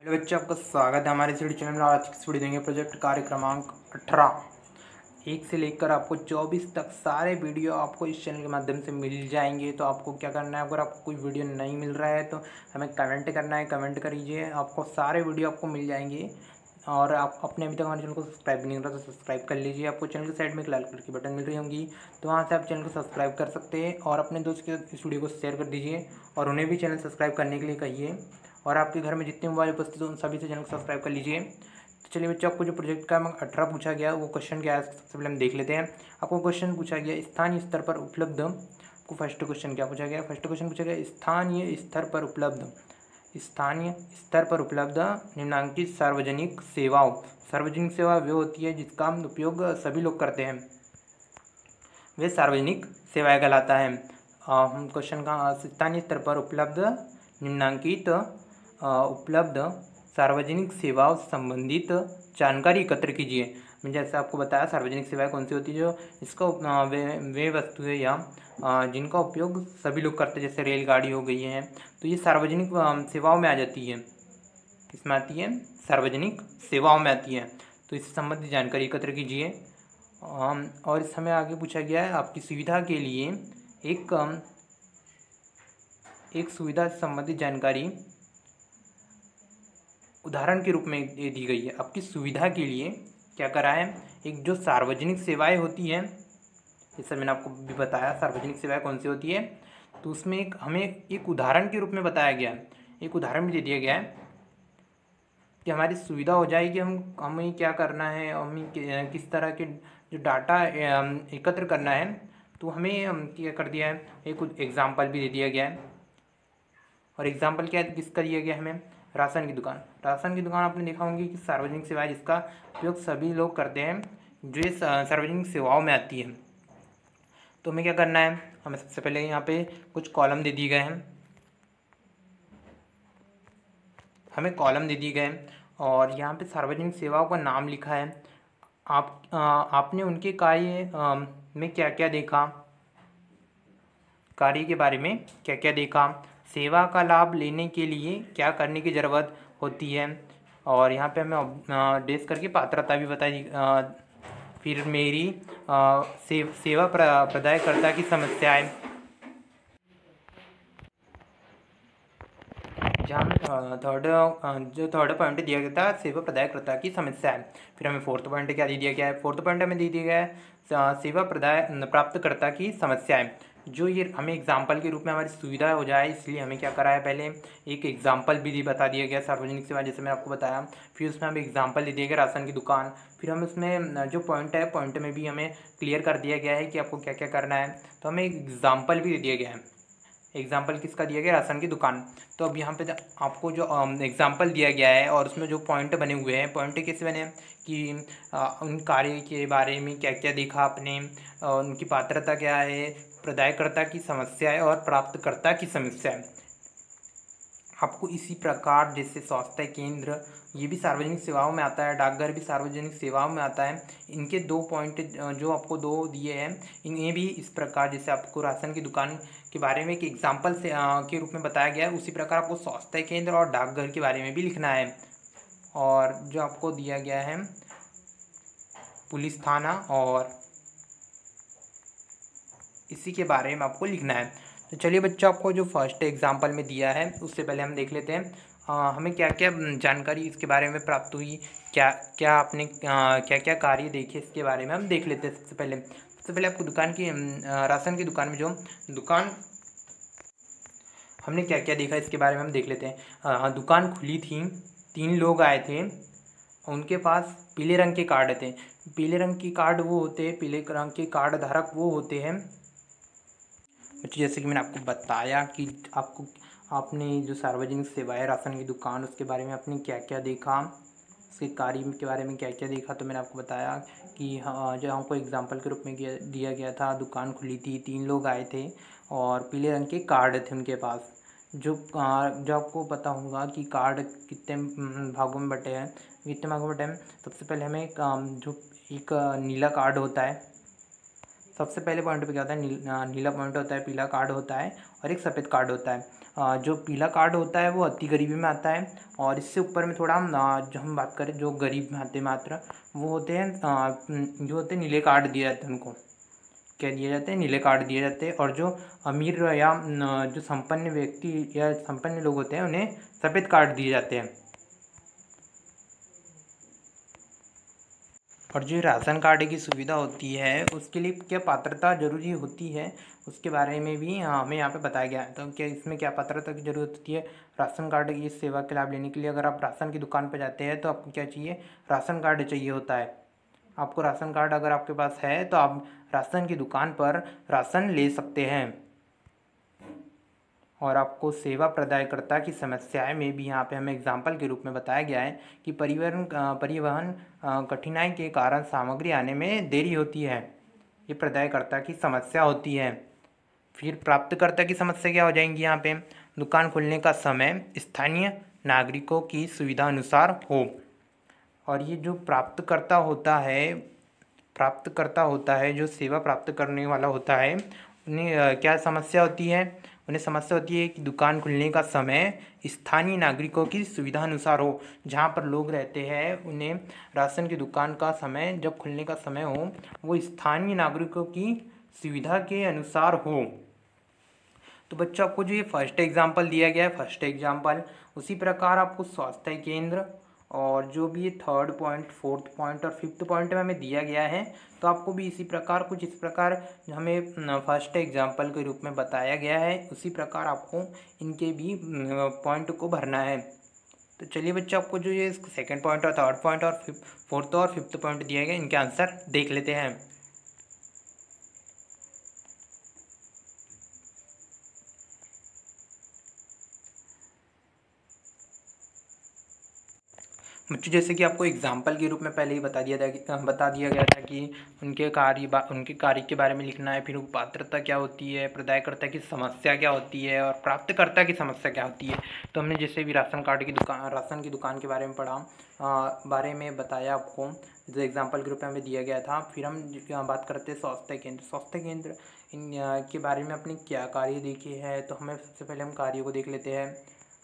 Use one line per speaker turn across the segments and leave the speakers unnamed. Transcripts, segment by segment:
Hello बच्चों, आपका स्वागत है हमारे इस वीडियो चैनल में। आज की वीडियो देंगे प्रोजेक्ट कार्य क्रमांक 18 1 से लेकर आपको 24 तक सारे वीडियो आपको इस चैनल के माध्यम से मिल जाएंगे। तो आपको क्या करना है, अगर आपको कोई वीडियो नहीं मिल रहा है तो हमें कमेंट करना है, कमेंट करिए, आपको सारे वीडियो आपको मिल जाएंगे। और आप अपने अभी तक हमारे चैनल को सब्सक्राइब नहीं कर रहा तो सब्सक्राइब कर लीजिए। आपको चैनल की साइड में एक लाल कलर की बटन मिल रही होंगी, तो वहाँ से आप चैनल को सब्सक्राइब कर सकते हैं और अपने दोस्त के साथ इस वीडियो को शेयर कर दीजिए और उन्हें भी चैनल सब्सक्राइब करने के लिए कहिए। और आपके घर में जितने मोबाइल उपस्थित हो उन सभी से चैनल को सब्सक्राइब कर लीजिए। तो चलिए बच्चों, आपको जो प्रोजेक्ट का 18 पूछा गया वो क्वेश्चन क्या है सबसे पहले हम देख लेते हैं। आपको क्वेश्चन पूछा गया स्थानीय स्तर पर उपलब्ध। आपको फर्स्ट क्वेश्चन क्या पूछा गया, फर्स्ट क्वेश्चन पूछा गया स्थानीय स्तर पर उपलब्ध, स्थानीय स्तर पर उपलब्ध निम्नांकित सार्वजनिक सेवाओं। सार्वजनिक सेवा वे होती है जिसका उपयोग सभी लोग करते हैं, वे सार्वजनिक सेवाएं कहलाता है। हम क्वेश्चन का स्थानीय स्तर पर उपलब्ध निम्नांकित उपलब्ध सार्वजनिक सेवाओं संबंधित जानकारी एकत्र कीजिए। मैं जैसे आपको बताया सार्वजनिक सेवाएं कौन सी होती है, जो इसका वे वस्तुएं या जिनका उपयोग सभी लोग करते हैं, जैसे रेलगाड़ी हो गई है, तो ये सार्वजनिक सेवाओं में आ जाती है। इसमें आती है, सार्वजनिक सेवाओं में आती है। तो इससे संबंधित जानकारी एकत्र कीजिए। और इस समय आगे पूछा गया है आपकी सुविधा के लिए एक सुविधा से संबंधित जानकारी उदाहरण के रूप में ये दी गई है। आपकी सुविधा के लिए क्या करा है, एक जो सार्वजनिक सेवाएं होती हैं, जैसे मैंने आपको भी बताया सार्वजनिक सेवाएं कौन सी होती है, तो उसमें हमें एक उदाहरण के रूप में बताया गया है, एक उदाहरण भी दे दिया गया है कि हमारी सुविधा हो जाएगी। हमें क्या करना है, हमें किस तरह के जो डाटा एकत्र करना है, तो हमें क्या कर दिया है, एक एग्जाम्पल भी दे दिया गया है। और एग्जाम्पल क्या है, किसका दिया गया हमें, राशन की दुकान। राशन की दुकान आपने देखा होंगी कि सार्वजनिक सेवा है जिसका उपयोग सभी लोग करते हैं, जो ये सार्वजनिक सेवाओं में आती है। तो हमें क्या करना है, हमें सबसे पहले यहाँ पे कुछ कॉलम दे दिए गए हैं, हमें कॉलम दे दिए गए हैं और यहाँ पे सार्वजनिक सेवाओं का नाम लिखा है। आपने उनके कार्य में क्या क्या देखा, कार्य के बारे में क्या क्या देखा, सेवा का लाभ लेने के लिए क्या करने की ज़रूरत होती है। और यहाँ पे हमें डेस्क करके पात्रता भी बताई। फिर मेरी सेवा प्रदायकर्ता की समस्याएं, जहाँ थर्ड पॉइंट दिया गया था सेवा प्रदायकर्ता की समस्या है। फिर हमें फोर्थ पॉइंट क्या दे दिया गया है, फोर्थ पॉइंट हमें दे दिया गया है सेवा प्राप्तकर्ता की समस्याएं। जो ये हमें एग्जाम्पल के रूप में हमारी सुविधा हो जाए, इसलिए हमें क्या करा है, पहले एक एग्जाम्पल भी बता दिया गया सार्वजनिक सेवा, जैसे मैंने आपको बताया। फिर उसमें हमें एग्जाम्पल दे दिया गया राशन की दुकान। फिर हमें उसमें जो पॉइंट है, पॉइंट में भी हमें क्लियर कर दिया गया है कि आपको क्या क्या करना है। तो हमें एक एग्जाम्पल भी दे दिया गया है। एग्जाम्पल किसका दिया गया, राशन की दुकान। तो अब यहाँ पे आपको जो एग्जाम्पल दिया गया है और उसमें जो पॉइंट बने हुए हैं, पॉइंट कैसे बने कि उन कार्य के बारे में क्या क्या देखा आपने, उनकी पात्रता क्या है, प्रदायकर्ता की समस्या है और प्राप्तकर्ता की समस्या है। आपको इसी प्रकार जैसे स्वास्थ्य केंद्र, ये भी सार्वजनिक सेवाओं में आता है, डाकघर भी सार्वजनिक सेवाओं में आता है। इनके 2 पॉइंट जो आपको 2 दिए हैं, इन्हें भी इस प्रकार जैसे आपको राशन की दुकान के बारे में एक एग्जाम्पल से के रूप में बताया गया है, उसी प्रकार आपको स्वास्थ्य केंद्र और डाकघर के बारे में भी लिखना है। और जो आपको दिया गया है पुलिस थाना, और इसी के बारे में आपको लिखना है। तो चलिए बच्चों, आपको जो फर्स्ट एग्जाम्पल में दिया है उससे पहले हम देख लेते हैं हमें क्या क्या जानकारी इसके बारे में प्राप्त हुई, क्या क्या आपने क्या क्या कार्य देखे, इसके बारे में हम देख लेते हैं। सबसे पहले आपको दुकान की राशन की दुकान में जो दुकान हमने क्या क्या देखा इसके बारे में हम देख लेते हैं। दुकान खुली थी, 3 लोग आए थे, उनके पास पीले रंग के कार्ड थे। पीले रंग की कार्ड वो होते हैं, पीले रंग के कार्ड धारक वो होते हैं जैसे कि मैंने आपको बताया कि आपने जो सार्वजनिक सेवाएं राशन की दुकान, उसके बारे में आपने क्या क्या देखा, उसके कार्य के बारे में क्या क्या देखा। तो मैंने आपको बताया कि हाँ, जो हमको एग्जांपल के रूप में दिया गया था, दुकान खुली थी, 3 लोग आए थे और पीले रंग के कार्ड थे उनके पास। जो आपको पता होगा कि कार्ड कितने भागों में बटे हैं, कितने भागों में बटे हैं। सबसे पहले हमें जो एक नीला कार्ड होता है, सबसे पहले पॉइंट पे क्या होता है, नीला पॉइंट होता है, पीला कार्ड होता है और एक सफ़ेद कार्ड होता है। जो पीला कार्ड होता है वो अति गरीबी में आता है, और इससे ऊपर में थोड़ा जो हम बात करें जो गरीब में आते मात्र वो होते हैं, जो होते हैं नीले कार्ड दिए जाते हैं, उनको क्या दिए जाते हैं, नीले कार्ड दिए जाते हैं। और जो अमीर या जो संपन्न व्यक्ति या संपन्न लोग होते हैं उन्हें सफ़ेद कार्ड दिए जाते हैं। और जो राशन कार्ड की सुविधा होती है उसके लिए क्या पात्रता जरूरी होती है, उसके बारे में भी हमें यहाँ पे बताया गया है। तो क्या इसमें क्या पात्रता की जरूरत होती है, राशन कार्ड की सेवा के लाभ लेने के लिए अगर आप राशन की दुकान पर जाते हैं तो आपको क्या चाहिए, राशन कार्ड चाहिए होता है। आपको राशन कार्ड अगर आपके पास है तो आप राशन की दुकान पर राशन ले सकते हैं। और आपको सेवा प्रदायकर्ता की समस्याएं में भी यहाँ पे हमें एग्जाम्पल के रूप में बताया गया है कि परिवहन कठिनाई के कारण सामग्री आने में देरी होती है, ये प्रदायकर्ता की समस्या होती है। फिर प्राप्तकर्ता की समस्या क्या हो जाएंगी यहाँ पे, दुकान खुलने का समय स्थानीय नागरिकों की सुविधा अनुसार हो। और ये जो प्राप्तकर्ता होता है जो सेवा प्राप्त करने वाला होता है, उन्हें क्या समस्या होती है, उन्हें समस्या होती है कि दुकान खुलने का समय स्थानीय नागरिकों की सुविधा अनुसार हो। जहाँ पर लोग रहते हैं उन्हें राशन की दुकान का समय जब खुलने का समय हो वो स्थानीय नागरिकों की सुविधा के अनुसार हो। तो बच्चों आपको जो ये फर्स्ट एग्जाम्पल दिया गया है, फर्स्ट एग्जाम्पल उसी प्रकार आपको स्वास्थ्य केंद्र और जो भी ये थर्ड पॉइंट, फोर्थ पॉइंट और फिफ्थ पॉइंट में हमें दिया गया है, तो आपको भी इसी प्रकार कुछ इस प्रकार हमें फर्स्ट एग्जाम्पल के रूप में बताया गया है, उसी प्रकार आपको इनके भी पॉइंट को भरना है। तो चलिए बच्चों आपको जो ये सेकंड पॉइंट और थर्ड पॉइंट और फोर्थ और फिफ्थ पॉइंट दिया गया इनके आंसर देख लेते हैं। बच्चों जैसे कि आपको एग्जाम्पल के रूप में पहले ही बता दिया गया था कि उनके कार्य के बारे में लिखना है, फिर पात्रता क्या होती है, प्रदायकर्ता की समस्या क्या होती है और प्राप्तकर्ता की समस्या क्या होती है। तो हमने जैसे भी राशन की दुकान के बारे में पढ़ा, बारे में बताया आपको, जो एग्जाम्पल के रूप में हमें दिया गया था। फिर हम बात करते हैं स्वास्थ्य केंद्र इन के बारे में अपने क्या कार्य देखे हैं। तो हमें सबसे पहले हम कार्य को देख लेते हैं।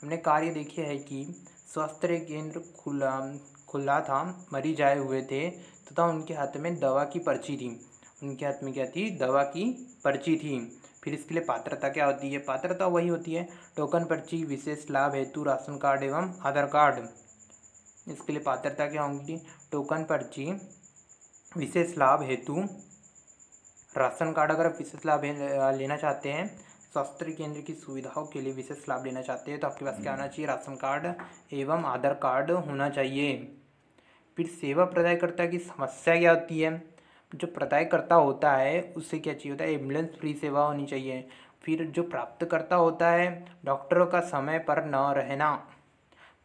हमने कार्य देखे है कि स्वास्थ्य केंद्र खुला था, मरीज आए हुए थे तथा उनके हाथ में दवा की पर्ची थी। उनके हाथ में क्या थी, दवा की पर्ची थी। फिर इसके लिए पात्रता क्या होती है, पात्रता वही होती है टोकन पर्ची, विशेष लाभ हेतु राशन कार्ड एवं आधार कार्ड। इसके लिए पात्रता क्या होगी, टोकन पर्ची, विशेष लाभ हेतु राशन कार्ड। अगर आप विशेष लाभ लेना चाहते हैं, स्वास्थ्य केंद्र की सुविधाओं के लिए विशेष लाभ लेना चाहते हैं, तो आपके पास क्या होना चाहिए, राशन कार्ड एवं आधार कार्ड होना चाहिए। फिर सेवा प्रदायकर्ता की समस्या क्या होती है, जो प्रदायकर्ता होता है उससे क्या चाहिए होता है, एम्बुलेंस फ्री सेवा होनी चाहिए। फिर जो प्राप्तकर्ता होता है, डॉक्टरों का समय पर न रहना।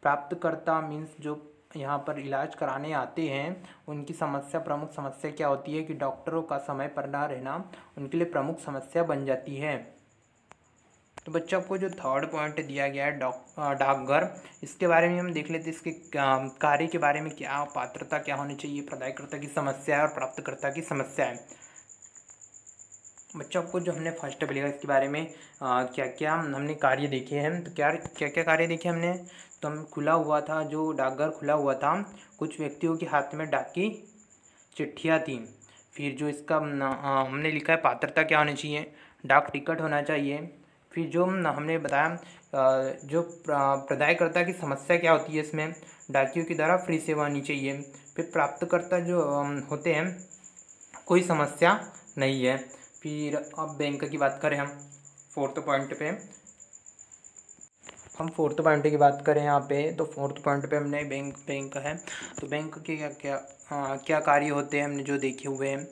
प्राप्तकर्ता मीन्स जो यहाँ पर इलाज कराने आते हैं उनकी प्रमुख समस्या क्या होती है कि डॉक्टरों का समय पर ना रहना उनके लिए प्रमुख समस्या बन जाती है। तो बच्चों आपको जो थर्ड पॉइंट दिया गया है डाकघर, इसके बारे में हम देख लेते हैं। इसके कार्य के बारे में क्या पात्रता क्या होनी चाहिए, प्रदायकर्ता की समस्या है और प्राप्तकर्ता की समस्या है। बच्चों आपको जो हमने फर्स्ट पढ़ा इसके बारे में क्या क्या हमने कार्य देखे हैं, तो क्या क्या कार्य देखे हमने। तो हम खुला हुआ था, जो डाकघर खुला हुआ था, कुछ व्यक्तियों के हाथ में डाक की चिट्ठियाँ थी। फिर जो इसका हमने लिखा है पात्रता क्या होनी चाहिए, डाक टिकट होना चाहिए। फिर जो हमने बताया जो प्रदायकर्ता की समस्या क्या होती है, इसमें डाकियों के द्वारा फ्री सेवा होनी चाहिए। फिर प्राप्तकर्ता जो होते हैं कोई समस्या नहीं है। फिर अब बैंक की बात करें हम फोर्थ पॉइंट की बात करें यहाँ पे, तो फोर्थ पॉइंट पे हमने बैंक है। तो बैंक के क्या कार्य होते हैं हमने जो देखे हुए हैं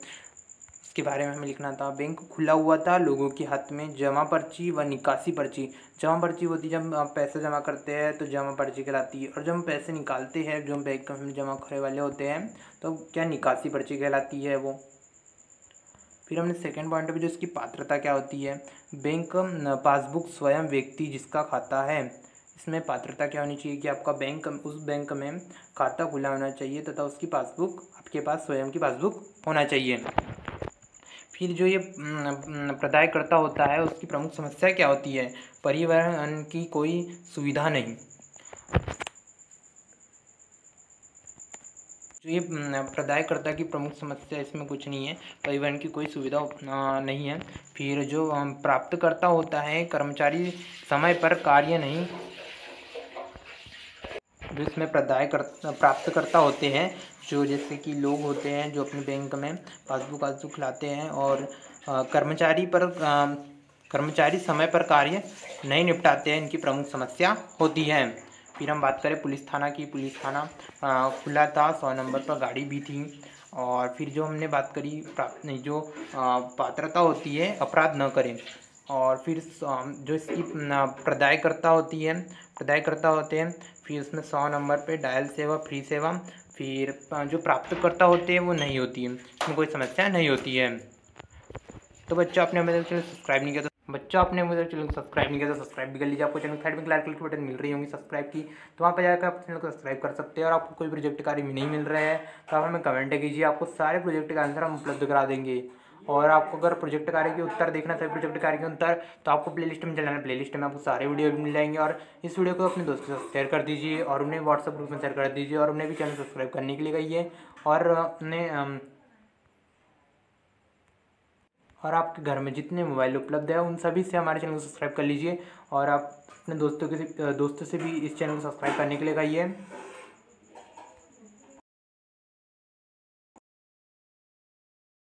उसके बारे में हमें लिखना था। बैंक खुला हुआ था, लोगों के हाथ में जमा पर्ची व निकासी पर्ची। जमा पर्ची होती है जब आप पैसे जमा करते हैं तो जमा पर्ची कहलाती है, और जब हम पैसे निकालते हैं जो बैंक में जमा करने वाले होते हैं तो क्या निकासी पर्ची कहलाती है वो। फिर हमने सेकंड पॉइंट पे जो इसकी पात्रता क्या होती है, बैंक पासबुक स्वयं व्यक्ति जिसका खाता है, इसमें पात्रता क्या होनी चाहिए कि आपका उस बैंक में खाता खुला होना चाहिए तथा उसकी पासबुक आपके पास स्वयं की पासबुक होना चाहिए। फिर जो ये प्रदायकर्ता होता है उसकी प्रमुख समस्या क्या होती है? परिवहन की कोई सुविधा नहीं। जो ये प्रदायकर्ता की प्रमुख समस्या इसमें कुछ नहीं है, परिवहन की कोई सुविधा नहीं है। फिर जो प्राप्तकर्ता होता है, कर्मचारी समय पर कार्य नहीं। जो इसमें प्राप्तकर्ता होते हैं, जो जैसे कि लोग होते हैं जो अपने बैंक में पासबुक वासबुक लाते हैं और कर्मचारी समय पर कार्य नहीं निपटाते हैं, इनकी प्रमुख समस्या होती है। फिर हम बात करें पुलिस थाना की। पुलिस थाना खुला था, 100 नंबर पर गाड़ी भी थी। और फिर जो हमने बात करी जो पात्रता होती है अपराध न करें। और फिर जो इसकी प्रदायकर्ता होते हैं। फिर उसमें 100 नंबर पे डायल सेवा, फ्री सेवा। फिर जो प्राप्तकर्ता होते हैं वो नहीं होती है, इसमें कोई समस्या नहीं होती है। तो बच्चों, आपने मेरे चैनल सब्सक्राइब नहीं किया तो सब्सक्राइब भी कर लीजिए। आपको चैनल साइड में लाल कलर की बटन मिल रही होंगी सब्सक्राइब की, तो वहाँ पर जाकर आप चैनल को सब्सक्राइब कर सकते हैं। और आपको कोई प्रोजेक्ट कार्य नहीं मिल रहा है तो आप हमें कमेंट कीजिए, आपको सारे प्रोजेक्ट का आंसर हम उपलब्ध करा देंगे। और आपको अगर प्रोजेक्ट कार्य के उत्तर देखना है, प्रोजेक्ट कार्य के उत्तर, तो आपको प्लेलिस्ट में चलाना है। प्लेलिस्ट में आपको सारे वीडियो मिल जाएंगे। और इस वीडियो को अपने दोस्तों के साथ शेयर कर दीजिए और उन्हें व्हाट्सएप ग्रुप में शेयर कर दीजिए। और उन्हें भी चैनल सब्सक्राइब करने के लिए कहिए। और आपके घर में जितने मोबाइल उपलब्ध है उन सभी से हमारे चैनल को सब्सक्राइब कर लीजिए। और आप अपने दोस्तों से भी इस चैनल को सब्सक्राइब करने के लिए कहिए।